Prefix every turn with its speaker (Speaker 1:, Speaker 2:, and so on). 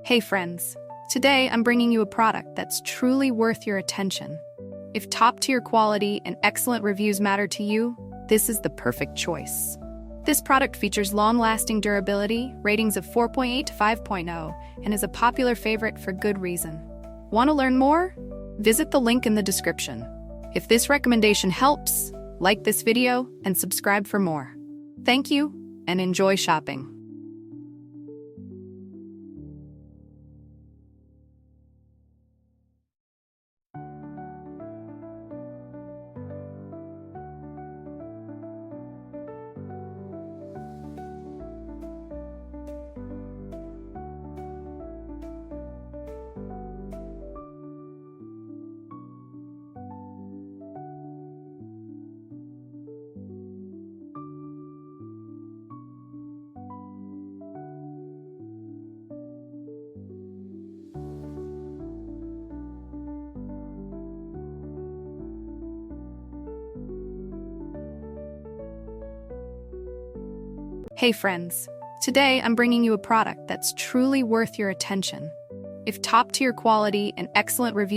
Speaker 1: Hey friends, today I'm bringing you a product that's truly worth your attention. If top-tier quality and excellent reviews matter to you, this is the perfect choice. This product features long-lasting durability, ratings of 4.8 to 5.0, and is a popular favorite for good reason. Want to learn more? Visit the link in the description. If this recommendation helps, like this video and subscribe for more. Thank you, and enjoy shopping. Hey friends, today I'm bringing you a product that's truly worth your attention. If top-tier quality and excellent reviews